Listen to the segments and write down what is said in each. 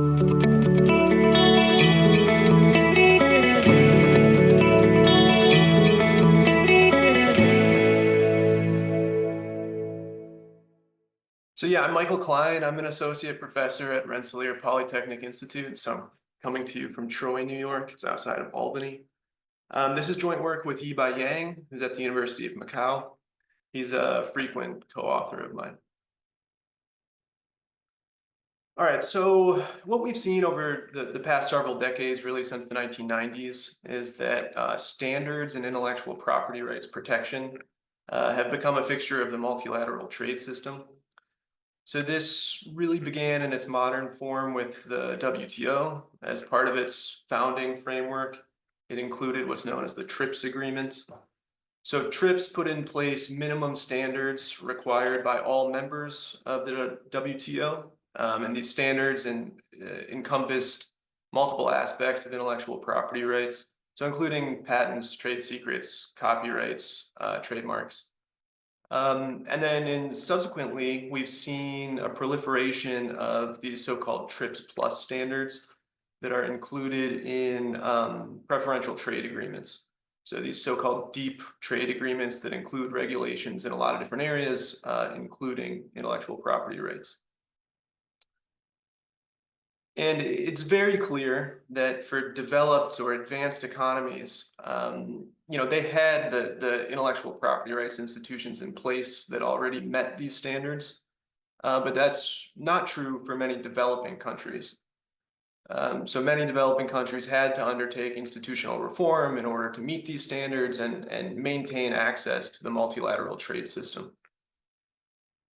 So yeah, I'm Michael Klein. I'm an associate professor at Rensselaer Polytechnic Institute. So I'm coming to you from Troy, New York. It's outside of Albany. This is joint work with Yibai Yang, who's at the University of Macau. He's a frequent co-author of mine. All right, so what we've seen over the past several decades, really since the 1990s, is that standards and intellectual property rights protection have become a fixture of the multilateral trade system. So this really began in its modern form with the WTO. As part of its founding framework, it included what's known as the TRIPS agreement. So TRIPS put in place minimum standards required by all members of the WTO. And these standards encompassed multiple aspects of intellectual property rights, so including patents, trade secrets, copyrights, trademarks. And then subsequently, we've seen a proliferation of these so-called TRIPS Plus standards that are included in preferential trade agreements. So these so-called deep trade agreements that include regulations in a lot of different areas, including intellectual property rights. And it's very clear that for developed or advanced economies, they had the intellectual property rights institutions in place that already met these standards, but that's not true for many developing countries. So many developing countries had to undertake institutional reform in order to meet these standards and maintain access to the multilateral trade system.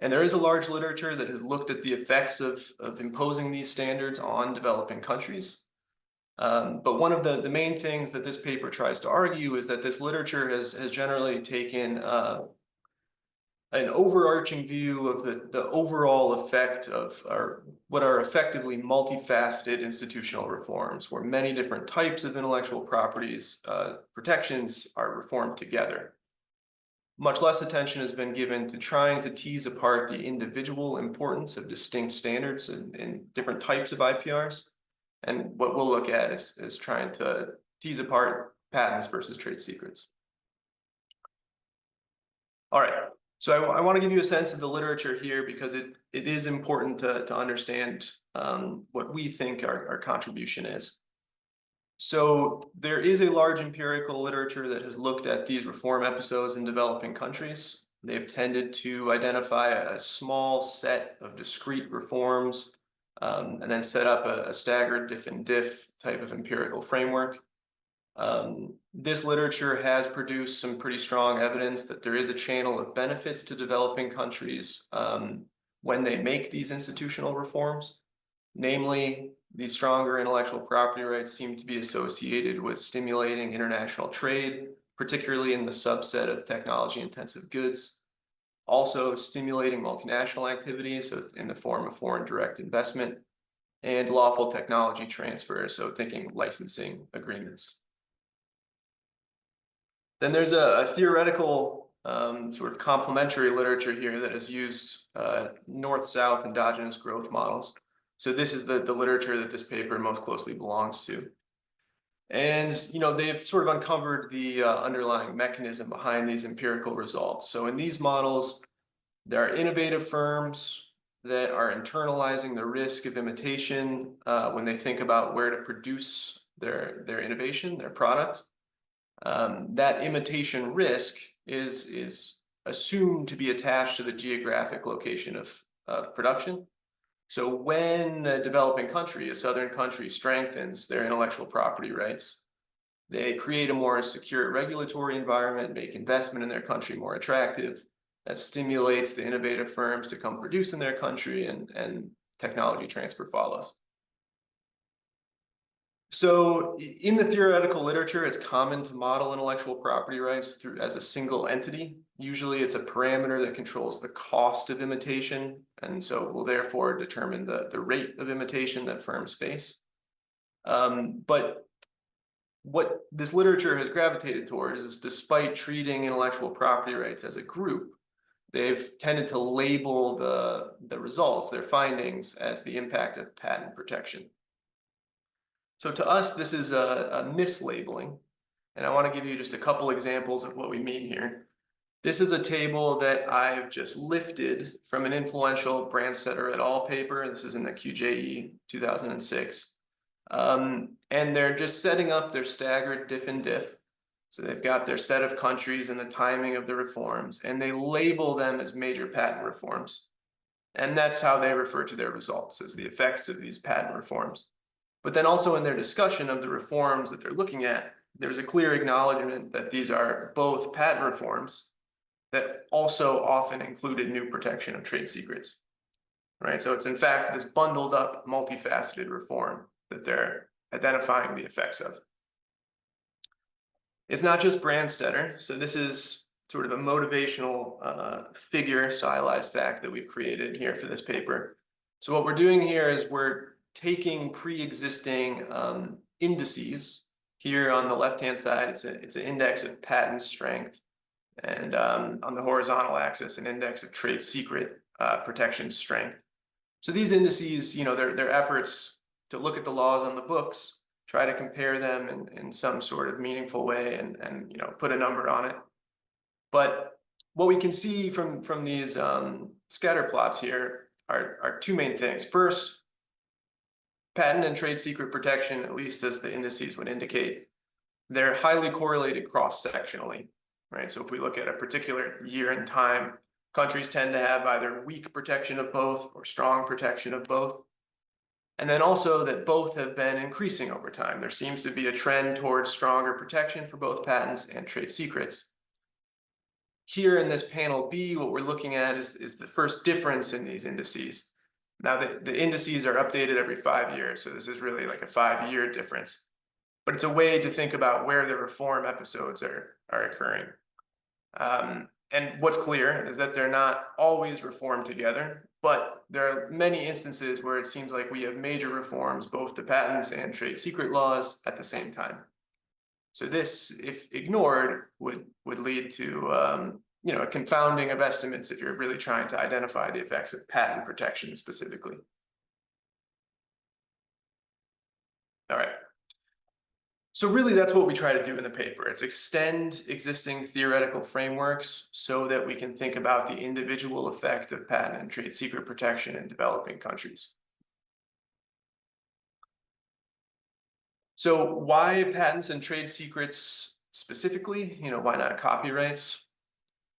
And there is a large literature that has looked at the effects of imposing these standards on developing countries. But one of the main things that this paper tries to argue is that this literature has generally taken an overarching view of the overall effect of what are effectively multifaceted institutional reforms, where many different types of intellectual properties protections are reformed together. Much less attention has been given to trying to tease apart the individual importance of distinct standards in different types of IPRs. And what we'll look at is trying to tease apart patents versus trade secrets. All right, so I want to give you a sense of the literature here because it is important to understand what we think our contribution is. So there is a large empirical literature that has looked at these reform episodes in developing countries. They've tended to identify a small set of discrete reforms and then set up a staggered diff and diff type of empirical framework. This literature has produced some pretty strong evidence that there is a channel of benefits to developing countries when they make these institutional reforms. Namely, these stronger intellectual property rights seem to be associated with stimulating international trade, particularly in the subset of technology-intensive goods. Also stimulating multinational activities, so in the form of foreign direct investment, and lawful technology transfer, so thinking licensing agreements. Then there's a theoretical sort of complementary literature here that has used north-south endogenous growth models. So this is the literature that this paper most closely belongs to. And they've sort of uncovered the underlying mechanism behind these empirical results. So in these models, there are innovative firms that are internalizing the risk of imitation when they think about where to produce their innovation, their product. That imitation risk is assumed to be attached to the geographic location of production. So when a developing country, a southern country, strengthens their intellectual property rights, they create a more secure regulatory environment, make investment in their country more attractive. That stimulates the innovative firms to come produce in their country, and technology transfer follows. So in the theoretical literature, it's common to model intellectual property rights as a single entity. Usually it's a parameter that controls the cost of imitation, and so will therefore determine the rate of imitation that firms face. But what this literature has gravitated towards is, despite treating intellectual property rights as a group, they've tended to label the results, their findings, as the impact of patent protection. So to us, this is a mislabeling, and I want to give you just a couple examples of what we mean here. This is a table that I've just lifted from an influential Brandstetter et al. Paper. This is in the QJE 2006. And they're just setting up their staggered diff and diff. So they've got their set of countries and the timing of the reforms, and they label them as major patent reforms. And that's how they refer to their results, as the effects of these patent reforms. But then also in their discussion of the reforms that they're looking at, there's a clear acknowledgement that these are both patent reforms that also often included new protection of trade secrets, right? So it's in fact this bundled up, multifaceted reform that they're identifying the effects of. It's not just Brandstetter. So this is sort of a motivational figure, stylized fact that we've created here for this paper. So what we're doing here is we're taking pre-existing indices. Here on the left-hand side, it's an index of patent strength, and on the horizontal axis, an index of trade secret protection strength. So these indices, they're efforts to look at the laws on the books, try to compare them in some sort of meaningful way, and put a number on it. But what we can see from these scatter plots here are two main things. First, patent and trade secret protection, at least as the indices would indicate, they're highly correlated cross-sectionally, right? So if we look at a particular year in time, countries tend to have either weak protection of both or strong protection of both. And then also that both have been increasing over time. There seems to be a trend towards stronger protection for both patents and trade secrets. Here in this panel B, what we're looking at is the first difference in these indices. Now, the indices are updated every 5 years, so this is really like a 5-year difference. But it's a way to think about where the reform episodes are occurring. And what's clear is that they're not always reformed together, but there are many instances where it seems like we have major reforms, both to patents and trade secret laws, at the same time. So this, if ignored, would lead to a confounding of estimates if you're really trying to identify the effects of patent protection specifically. All right. So really, that's what we try to do in the paper. It's extend existing theoretical frameworks so that we can think about the individual effect of patent and trade secret protection in developing countries. So why patents and trade secrets specifically? Why not copyrights?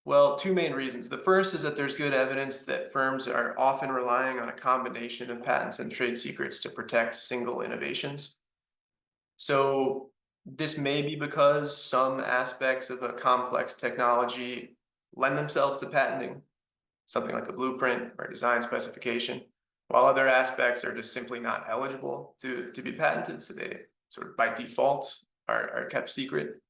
Well, two main reasons. The first is that there's good evidence that firms are often relying on a combination of patents and trade secrets to protect single innovations. So this may be because some aspects of a complex technology lend themselves to patenting, something like a blueprint or design specification, while other aspects are just simply not eligible to be patented. So they sort of by default are kept secret.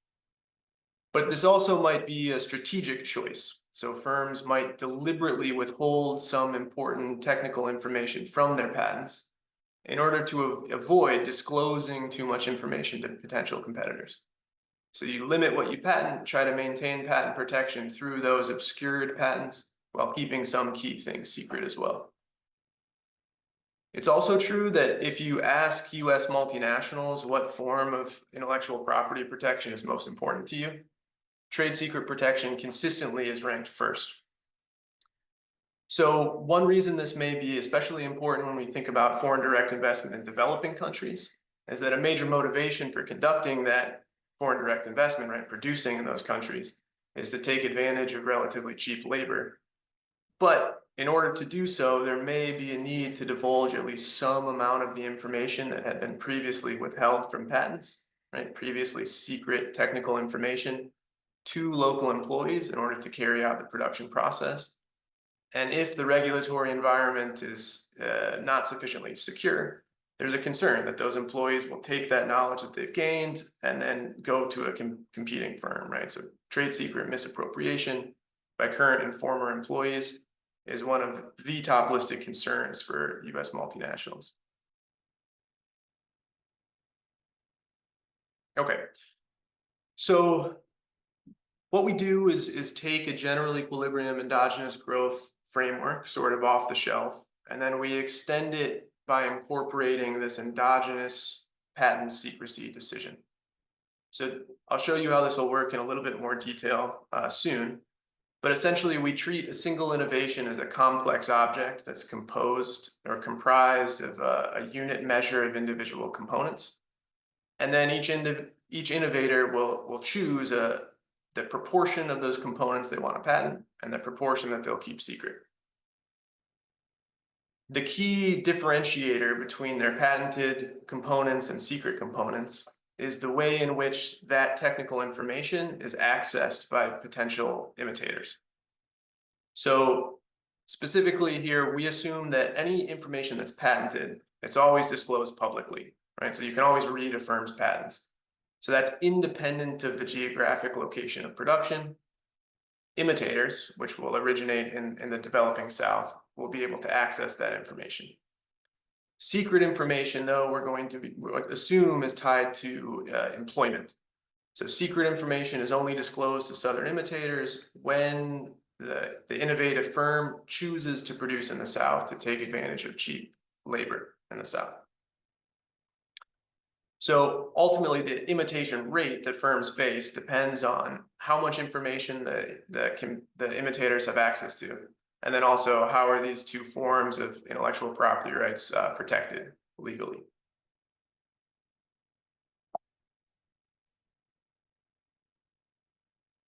But this also might be a strategic choice. So firms might deliberately withhold some important technical information from their patents in order to avoid disclosing too much information to potential competitors. So you limit what you patent, try to maintain patent protection through those obscured patents while keeping some key things secret as well. It's also true that if you ask US multinationals what form of intellectual property protection is most important to you, trade secret protection consistently is ranked first. So one reason this may be especially important when we think about foreign direct investment in developing countries is that a major motivation for conducting that foreign direct investment, right, producing in those countries, is to take advantage of relatively cheap labor. But in order to do so, there may be a need to divulge at least some amount of the information that had been previously withheld from patents, right, previously secret technical information, to local employees in order to carry out the production process. And if the regulatory environment is not sufficiently secure, there's a concern that those employees will take that knowledge that they've gained and then go to a competing firm, right? So trade secret misappropriation by current and former employees is one of the top listed concerns for US multinationals. Okay, so What we do is take a general equilibrium endogenous growth framework, sort of off the shelf, and then we extend it by incorporating this endogenous patent secrecy decision. So I'll show you how this will work in a little bit more detail soon. But essentially, we treat a single innovation as a complex object that's composed or comprised of a unit measure of individual components. And then each innovator will choose the proportion of those components they want to patent and the proportion that they'll keep secret. The key differentiator between their patented components and secret components is the way in which that technical information is accessed by potential imitators. So specifically here, we assume that any information that's patented, it's always disclosed publicly, right? So you can always read a firm's patents. So that's independent of the geographic location of production. Imitators, which will originate in the developing South, will be able to access that information. Secret information, though, we'll assume is tied to employment. So secret information is only disclosed to Southern imitators when the innovative firm chooses to produce in the South to take advantage of cheap labor in the South. So ultimately, the imitation rate that firms face depends on how much information the imitators have access to, and then also how are these two forms of intellectual property rights protected legally.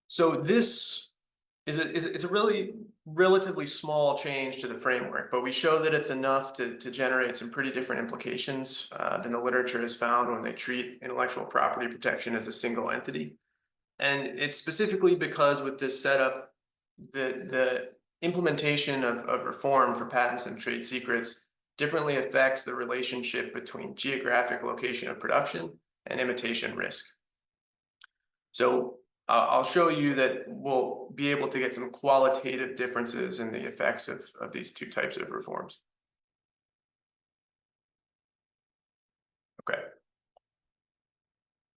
So this is a really relatively small change to the framework, but we show that it's enough to generate some pretty different implications than the literature has found when they treat intellectual property protection as a single entity. And it's specifically because with this setup, the implementation of reform for patents and trade secrets differently affects the relationship between geographic location of production and imitation risk. So I'll show you that we'll be able to get some qualitative differences in the effects of these two types of reforms. Okay.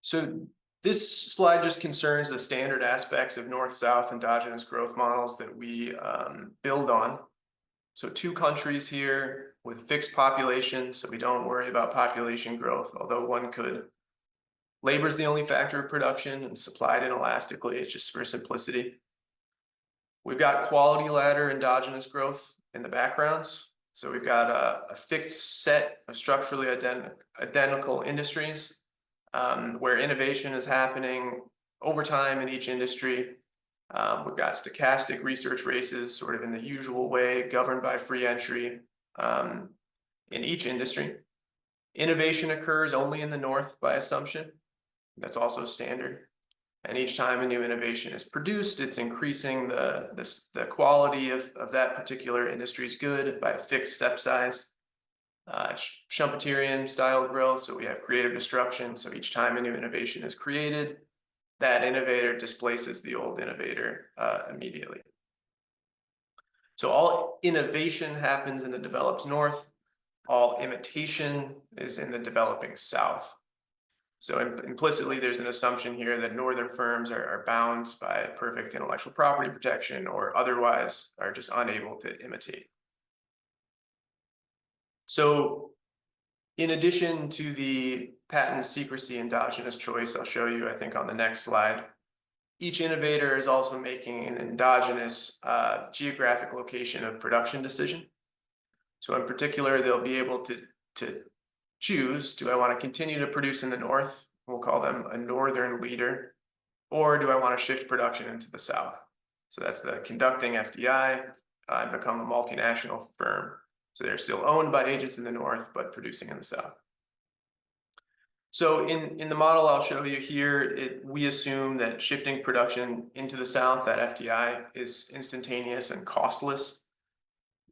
So this slide just concerns the standard aspects of North-South endogenous growth models that we build on. So two countries here with fixed populations, so we don't worry about population growth, although one could. Labor is the only factor of production and supplied inelastically. It's just for simplicity. We've got quality ladder endogenous growth in the backgrounds. So we've got a fixed set of structurally identical industries where innovation is happening over time in each industry. We've got stochastic research races sort of in the usual way, governed by free entry in each industry. Innovation occurs only in the North by assumption. That's also standard. And each time a new innovation is produced, it's increasing the quality of that particular industry's good by a fixed step size. Schumpeterian style growth, so we have creative destruction. So each time a new innovation is created, that innovator displaces the old innovator immediately. So all innovation happens in the developed North. All imitation is in the developing South. So implicitly, there's an assumption here that northern firms are bound by perfect intellectual property protection or otherwise are just unable to imitate. So in addition to the patent secrecy endogenous choice, I'll show you, I think, on the next slide, each innovator is also making an endogenous geographic location of production decision. So in particular, they'll be able to choose, do I want to continue to produce in the North? We'll call them a northern leader. Or do I want to shift production into the South? So that's the conducting FDI and become a multinational firm. So they're still owned by agents in the North, but producing in the South. So in the model I'll show you here, we assume that shifting production into the South, that FDI, is instantaneous and costless.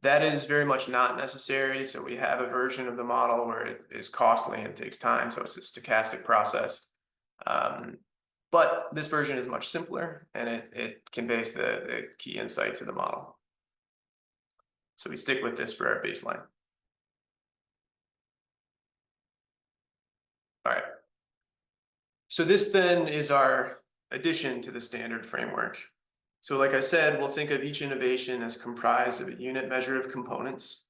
That is very much not necessary. So we have a version of the model where it is costly and takes time. So it's a stochastic process. But this version is much simpler and it conveys the key insights of the model. So we stick with this for our baseline. All right. So this then is our addition to the standard framework. So like I said, we'll think of each innovation as comprised of a unit measure of components.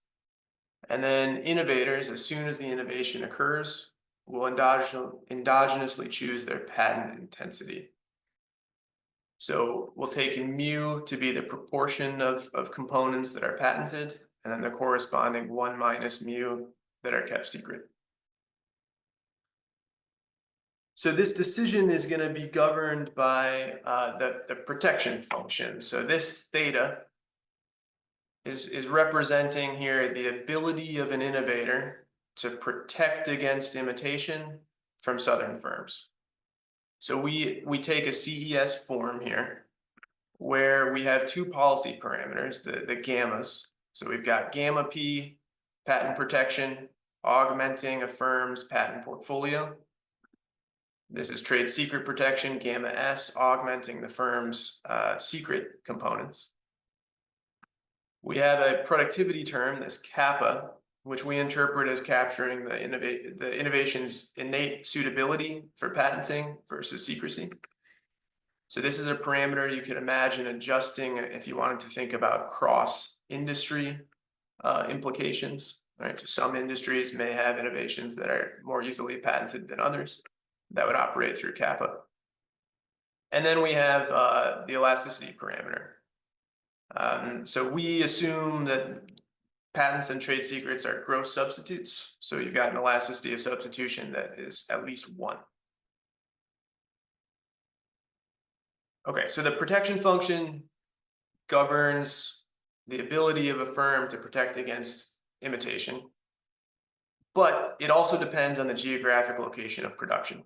And then innovators, as soon as the innovation occurs, will endogenously choose their patent intensity. So we'll take mu to be the proportion of components that are patented, and then the corresponding 1 minus mu that are kept secret. So this decision is going to be governed by the protection function. So this theta is representing here the ability of an innovator to protect against imitation from Southern firms. So we take a CES form here where we have two policy parameters, the gammas. So we've got gamma P, patent protection, augmenting a firm's patent portfolio. This is trade secret protection, gamma S, augmenting the firm's secret components. We have a productivity term, this kappa, which we interpret as capturing the innovation's innate suitability for patenting versus secrecy. So this is a parameter you could imagine adjusting if you wanted to think about cross-industry implications. Right? So some industries may have innovations that are more easily patented than others that would operate through kappa. And then we have the elasticity parameter. So we assume that patents and trade secrets are gross substitutes. So you've got an elasticity of substitution that is at least 1. Okay, so the protection function governs the ability of a firm to protect against imitation, but it also depends on the geographic location of production.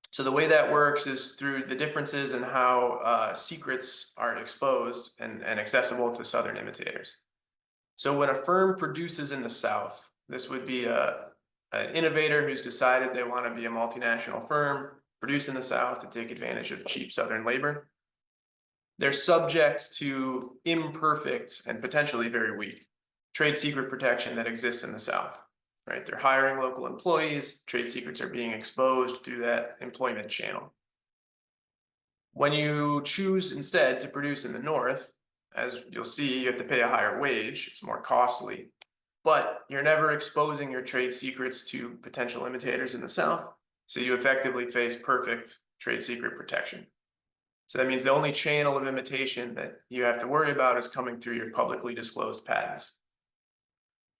So the way that works is through the differences in how secrets are exposed and accessible to Southern imitators. So when a firm produces in the South, this would be an innovator who's decided they want to be a multinational firm, produce in the South to take advantage of cheap Southern labor. They're subject to imperfect and potentially very weak trade secret protection that exists in the South. Right? They're hiring local employees, trade secrets are being exposed through that employment channel. When you choose instead to produce in the North, as you'll see, you have to pay a higher wage, it's more costly, but you're never exposing your trade secrets to potential imitators in the South, so you effectively face perfect trade secret protection. So that means the only channel of imitation that you have to worry about is coming through your publicly disclosed patents.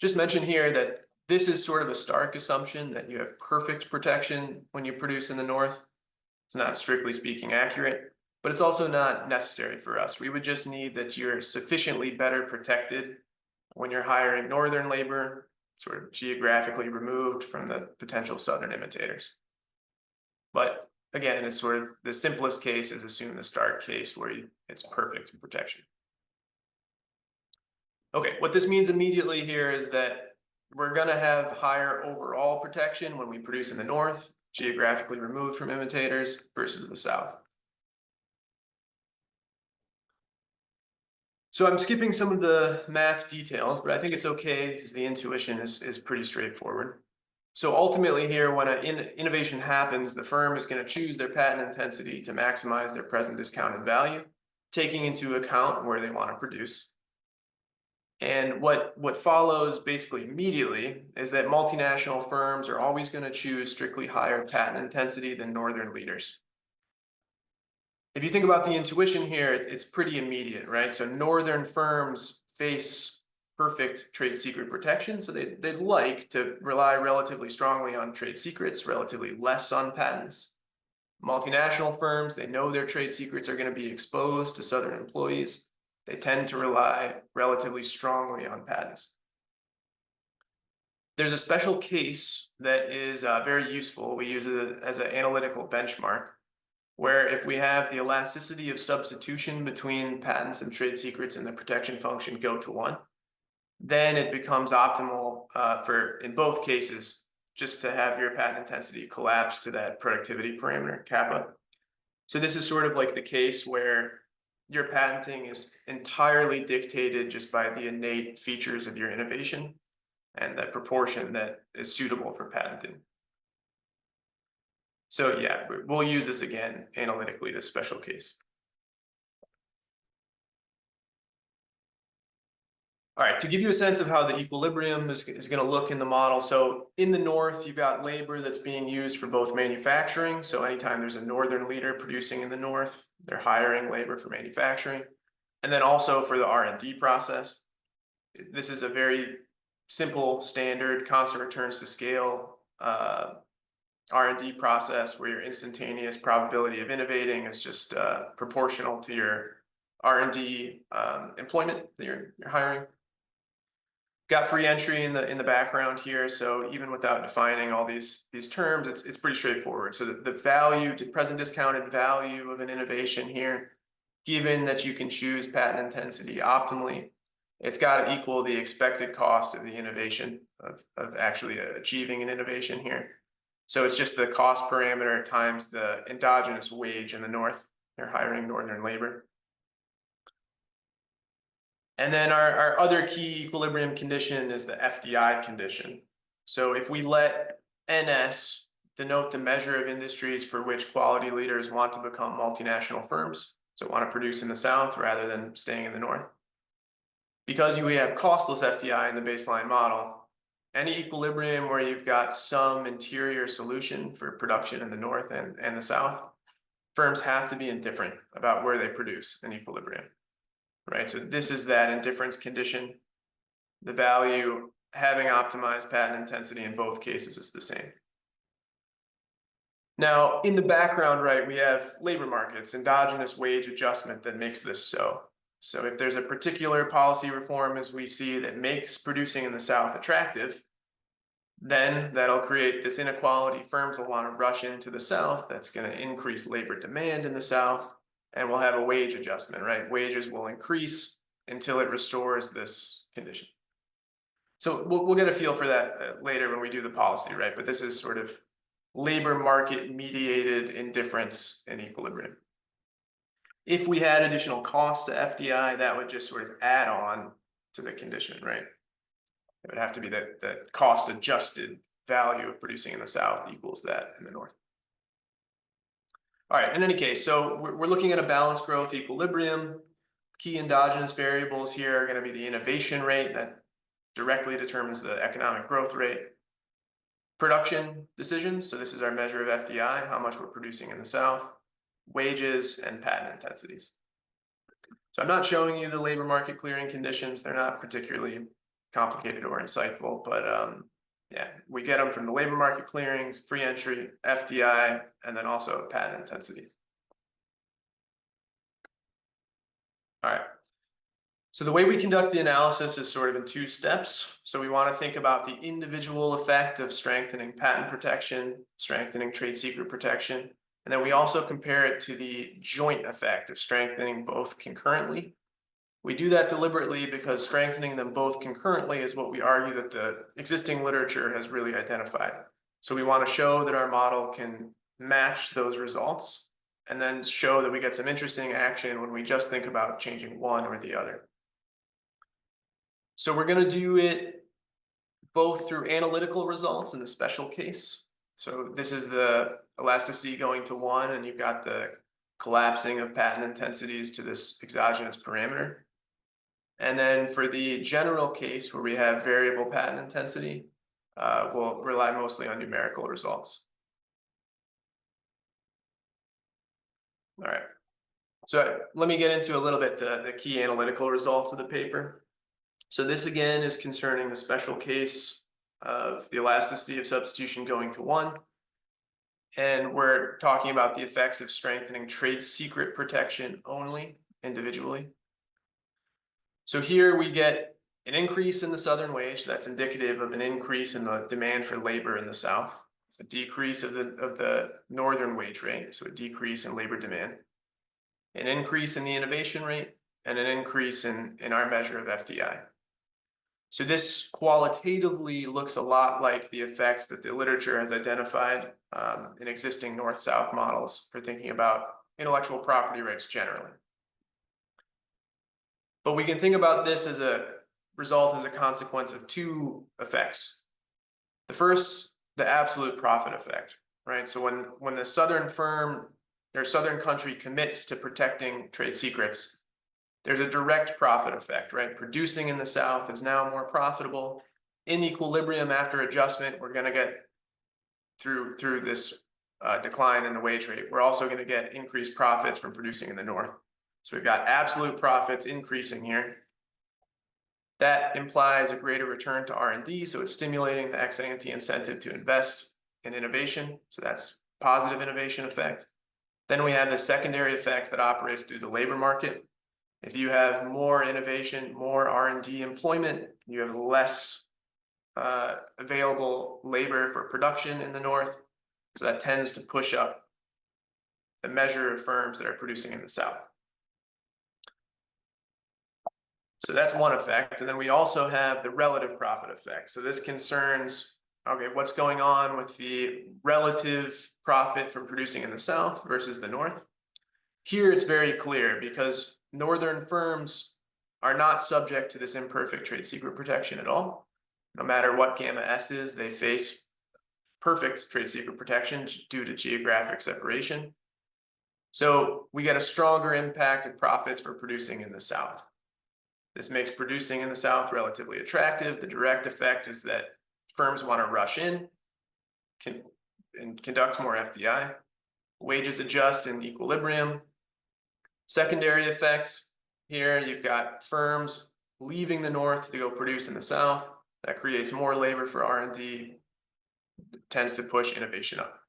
Just mention here that this is sort of a stark assumption that you have perfect protection when you produce in the North. It's not strictly speaking accurate, but it's also not necessary for us. We would just need that you're sufficiently better protected when you're hiring Northern labor, sort of geographically removed from the potential Southern imitators. But again, it's sort of the simplest case is assume the Stark case where it's perfect protection. Okay, what this means immediately here is that we're going to have higher overall protection when we produce in the North, geographically removed from imitators, versus the South. So I'm skipping some of the math details, but I think it's okay because the intuition is pretty straightforward. So ultimately here, when an innovation happens, the firm is going to choose their patent intensity to maximize their present discounted value, taking into account where they want to produce. And what follows basically immediately is that multinational firms are always going to choose strictly higher patent intensity than Northern leaders. If you think about the intuition here, it's pretty immediate, right? So Northern firms face perfect trade secret protection, so they'd like to rely relatively strongly on trade secrets, relatively less on patents. Multinational firms, they know their trade secrets are going to be exposed to Southern employees. They tend to rely relatively strongly on patents. There's a special case that is very useful. We use it as an analytical benchmark, where if we have the elasticity of substitution between patents and trade secrets and the protection function go to 1, then it becomes optimal in both cases, just to have your patent intensity collapse to that productivity parameter, kappa. So this is sort of like the case where your patenting is entirely dictated just by the innate features of your innovation and the proportion that is suitable for patenting. So yeah, we'll use this again analytically, this special case. All right, to give you a sense of how the equilibrium is going to look in the model. So in the north, you've got labor that's being used for both manufacturing. So anytime there's a northern leader producing in the north, they're hiring labor for manufacturing. And then also for the R&D process. This is a very simple, standard, constant returns to scale R&D process where your instantaneous probability of innovating is just proportional to your R&D employment that you're hiring. Got free entry in the background here, so even without defining all these terms, it's pretty straightforward. So the value, present discounted value of an innovation here, given that you can choose patent intensity optimally, it's got to equal the expected cost of the innovation of actually achieving an innovation here. So it's just the cost parameter times the endogenous wage in the north. They're hiring northern labor. And then our other key equilibrium condition is the FDI condition. So if we let NS denote the measure of industries for which quality leaders want to become multinational firms, so want to produce in the South rather than staying in the North. Because we have costless FDI in the baseline model, any equilibrium where you've got some interior solution for production in the North and the South, firms have to be indifferent about where they produce in equilibrium. Right, so this is that indifference condition. The value having optimized patent intensity in both cases is the same. Now, in the background, right, we have labor markets, endogenous wage adjustment that makes this so. So if there's a particular policy reform as we see that makes producing in the South attractive, then that'll create this inequality. Firms will want to rush into the South. That's going to increase labor demand in the South. And we'll have a wage adjustment, right? Wages will increase until it restores this condition. So we'll get a feel for that later when we do the policy, right? But this is sort of labor market mediated indifference and equilibrium. If we had additional cost to FDI, that would just sort of add on to the condition, right? It would have to be that cost adjusted value of producing in the South equals that in the North. All right, in any case, so we're looking at a balanced growth equilibrium. Key endogenous variables here are going to be the innovation rate that directly determines the economic growth rate. Production decisions, so this is our measure of FDI, how much we're producing in the South. Wages and patent intensities. So I'm not showing you the labor market clearing conditions. They're not particularly complicated or insightful, but yeah, we get them from the labor market clearings, free entry, FDI, and then also patent intensities. All right. So the way we conduct the analysis is sort of in two steps. So we want to think about the individual effect of strengthening patent protection, strengthening trade secret protection, and then we also compare it to the joint effect of strengthening both concurrently. We do that deliberately because strengthening them both concurrently is what we argue that the existing literature has really identified. So we want to show that our model can match those results and then show that we get some interesting action when we just think about changing one or the other. So we're going to do it both through analytical results in the special case. So this is the elasticity going to 1, and you've got the collapsing of patent intensities to this exogenous parameter. And then for the general case where we have variable patent intensity, we'll rely mostly on numerical results. All right. So let me get into a little bit the key analytical results of the paper. So this again is concerning the special case of the elasticity of substitution going to 1. And we're talking about the effects of strengthening trade secret protection only individually. So here we get an increase in the Southern wage. That's indicative of an increase in the demand for labor in the South, a decrease of the Northern wage rate, so a decrease in labor demand, an increase in the innovation rate, and an increase in our measure of FDI. So this qualitatively looks a lot like the effects that the literature has identified in existing North-South models for thinking about intellectual property rights generally. But we can think about this as a result as a consequence of two effects. The first, the absolute profit effect. right? So when the southern firm or southern country commits to protecting trade secrets, there's a direct profit effect, right? Producing in the South is now more profitable. In equilibrium after adjustment, we're going to get through this decline in the wage rate. We're also going to get increased profits from producing in the North. So we've got absolute profits increasing here. That implies a greater return to R&D, so it's stimulating the ex-ante incentive to invest in innovation. So that's positive innovation effect. Then we have the secondary effect that operates through the labor market. If you have more innovation, more R&D employment, you have less available labor for production in the North. So that tends to push up the measure of firms that are producing in the South. So that's one effect. And then we also have the relative profit effect. So this concerns, okay, what's going on with the relative profit from producing in the South versus the North? Here it's very clear because Northern firms are not subject to this imperfect trade secret protection at all. No matter what gamma S is, they face perfect trade secret protection due to geographic separation. So we get a stronger impact of profits for producing in the South. This makes producing in the South relatively attractive. The direct effect is that firms want to rush in and conduct more FDI. Wages adjust in equilibrium. Secondary effects, here you've got firms leaving the North to go produce in the South. That creates more labor for R&D, tends to push innovation up.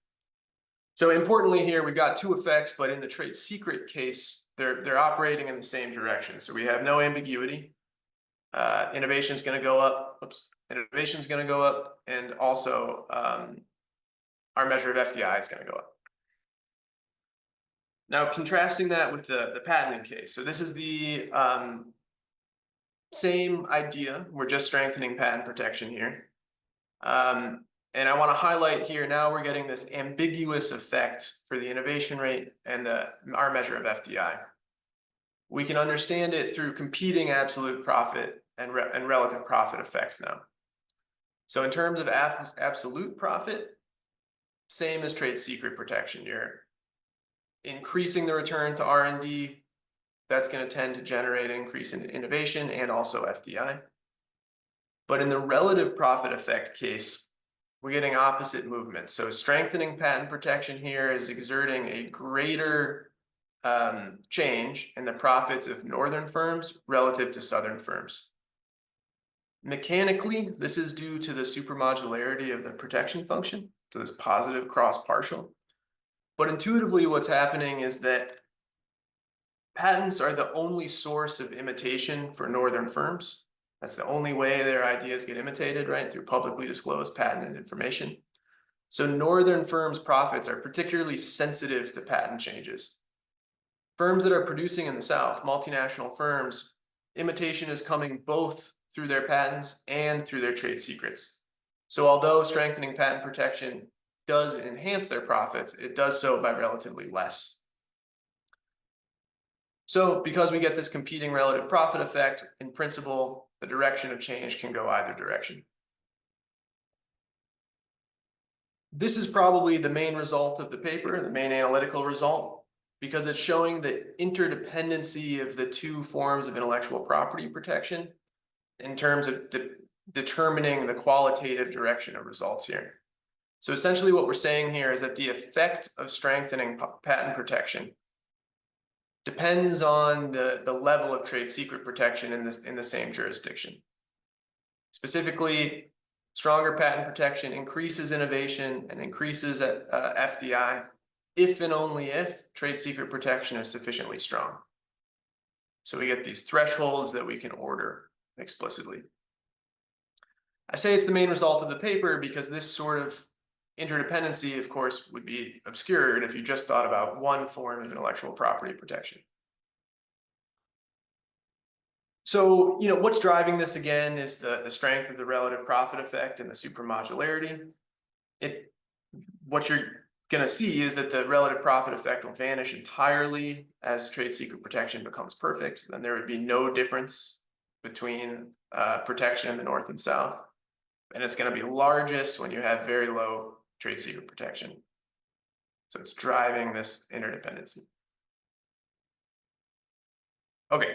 So importantly here, we've got two effects, but in the trade secret case, they're operating in the same direction. So we have no ambiguity. Innovation is going to go up. Innovation is going to go up, and also our measure of FDI is going to go up. Now, contrasting that with the patenting case. So this is the same idea. We're just strengthening patent protection here. And I want to highlight here, now we're getting this ambiguous effect for the innovation rate and our measure of FDI. We can understand it through competing absolute profit and relative profit effects now. So in terms of absolute profit, same as trade secret protection. You're increasing the return to R&D. That's going to tend to generate an increase in innovation and also FDI. But in the relative profit effect case, we're getting opposite movement. So strengthening patent protection here is exerting a greater change in the profits of Northern firms relative to Southern firms. Mechanically, this is due to the supermodularity of the protection function, so this positive cross partial. But intuitively, what's happening is that patents are the only source of imitation for Northern firms. That's the only way their ideas get imitated, right? Through publicly disclosed patented information. So Northern firms' profits are particularly sensitive to patent changes. Firms that are producing in the South, multinational firms, imitation is coming both through their patents and through their trade secrets. So although strengthening patent protection does enhance their profits, it does so by relatively less. So because we get this competing relative profit effect, in principle, the direction of change can go either direction. This is probably the main result of the paper, the main analytical result, because it's showing the interdependency of the two forms of intellectual property protection in terms of determining the qualitative direction of results here. So essentially what we're saying here is that the effect of strengthening patent protection depends on the level of trade secret protection in the same jurisdiction. Specifically, stronger patent protection increases innovation and increases FDI if and only if trade secret protection is sufficiently strong. So we get these thresholds that we can order explicitly. I say it's the main result of the paper because this sort of interdependency, of course, would be obscured if you just thought about one form of intellectual property protection. So, what's driving this again is the strength of the relative profit effect and the supermodularity. What you're going to see is that the relative profit effect will vanish entirely as trade secret protection becomes perfect. Then there would be no difference between protection in the North and South. And it's going to be largest when you have very low trade secret protection. So it's driving this interdependency. Okay,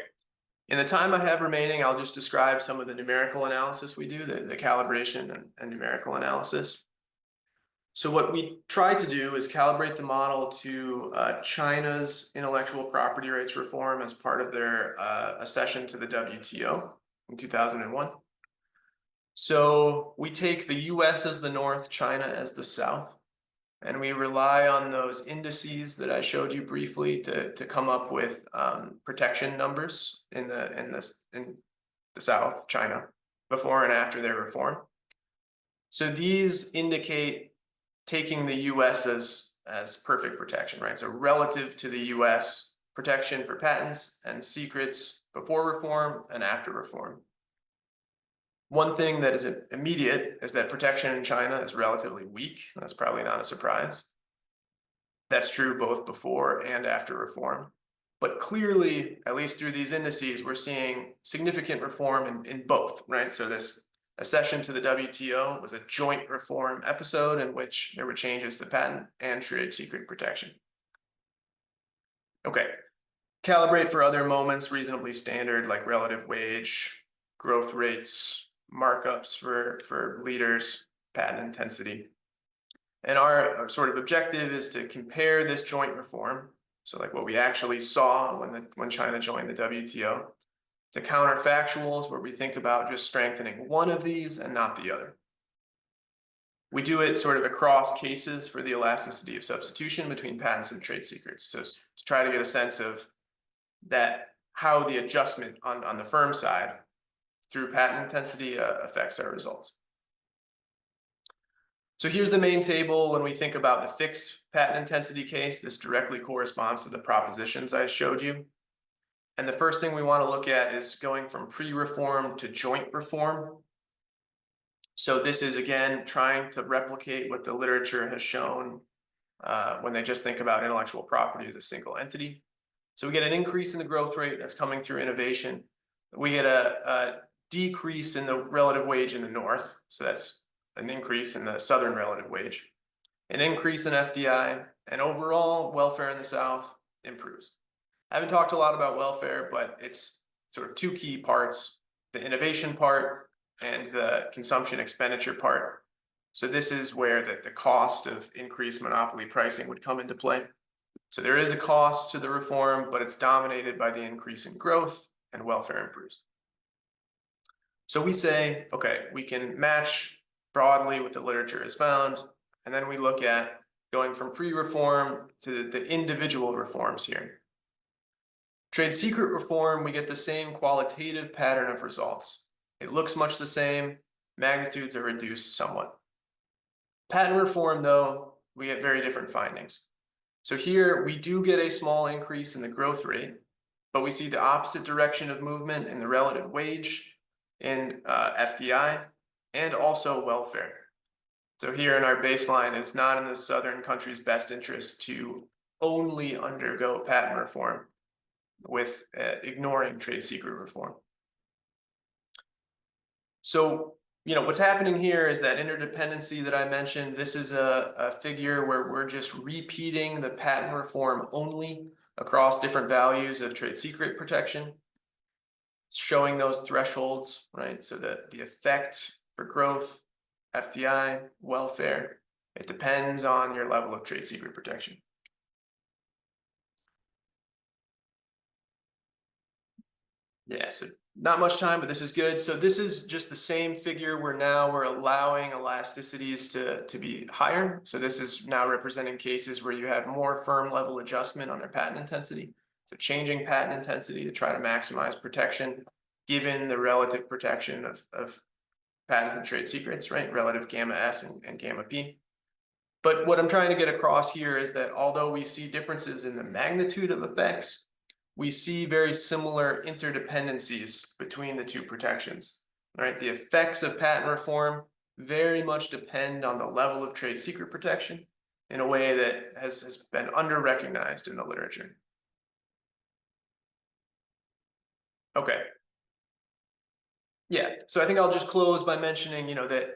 in the time I have remaining, I'll just describe some of the numerical analysis we do, the calibration and numerical analysis. So what we try to do is calibrate the model to China's intellectual property rights reform as part of their accession to the WTO in 2001. So we take the US as the north, China as the south, and we rely on those indices that I showed you briefly to come up with protection numbers in the South, China, before and after their reform. So these indicate taking the US as perfect protection, right? So relative to the US, protection for patents and secrets before reform and after reform. One thing that is immediate is that protection in China is relatively weak. That's probably not a surprise. That's true both before and after reform. But clearly, at least through these indices, we're seeing significant reform in both, right? So this accession to the WTO was a joint reform episode in which there were changes to patent and trade secret protection. Okay, calibrate for other moments reasonably standard, like relative wage, growth rates, markups for leaders, patent intensity. And our sort of objective is to compare this joint reform, so like what we actually saw when China joined the WTO, to counterfactuals where we think about just strengthening one of these and not the other. We do it sort of across cases for the elasticity of substitution between patents and trade secrets to try to get a sense of that how the adjustment on the firm side through patent intensity affects our results. So here's the main table. When we think about the fixed patent intensity case, this directly corresponds to the propositions I showed you. And the first thing we want to look at is going from pre-reform to joint reform. So this is, again, trying to replicate what the literature has shown when they just think about intellectual property as a single entity. So we get an increase in the growth rate that's coming through innovation. We get a decrease in the relative wage in the north. So that's an increase in the southern relative wage, an increase in FDI, and overall welfare in the south improves. I haven't talked a lot about welfare, but it's sort of two key parts, the innovation part and the consumption expenditure part. So this is where the cost of increased monopoly pricing would come into play. So there is a cost to the reform, but it's dominated by the increase in growth and welfare improves. So we say, okay, we can match broadly what the literature has found, and then we look at going from pre-reform to the individual reforms here. Trade secret reform, we get the same qualitative pattern of results. It looks much the same, magnitudes are reduced somewhat. Patent reform, though, we get very different findings. So here we do get a small increase in the growth rate, but we see the opposite direction of movement in the relative wage, in FDI, and also welfare. So here in our baseline, it's not in the southern country's best interest to only undergo patent reform with ignoring trade secret reform. So, what's happening here is that interdependency that I mentioned, this is a figure where we're just repeating the patent reform only across different values of trade secret protection. It's showing those thresholds, right? So that the effect for growth, FDI, welfare, it depends on your level of trade secret protection. Yeah, so not much time, but this is good. So this is just the same figure where now we're allowing elasticities to be higher. So this is now representing cases where you have more firm level adjustment on their patent intensity. So changing patent intensity to try to maximize protection, given the relative protection of patents and trade secrets, right? Relative gamma S and gamma P. But what I'm trying to get across here is that although we see differences in the magnitude of effects, we see very similar interdependencies between the two protections, right? The effects of patent reform very much depend on the level of trade secret protection in a way that has been under-recognized in the literature. Okay. Yeah, so I think I'll just close by mentioning, that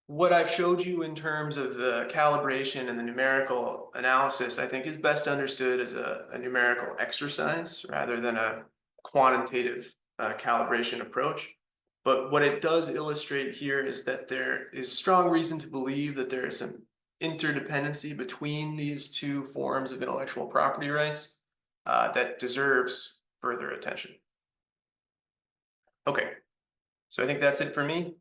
What I've showed you in terms of the calibration and the numerical analysis, I think is best understood as a numerical exercise rather than a quantitative calibration approach. But what it does illustrate here is that there is strong reason to believe that there is some interdependency between these two forms of intellectual property rights that deserves further attention. Okay, so I think that's it for me.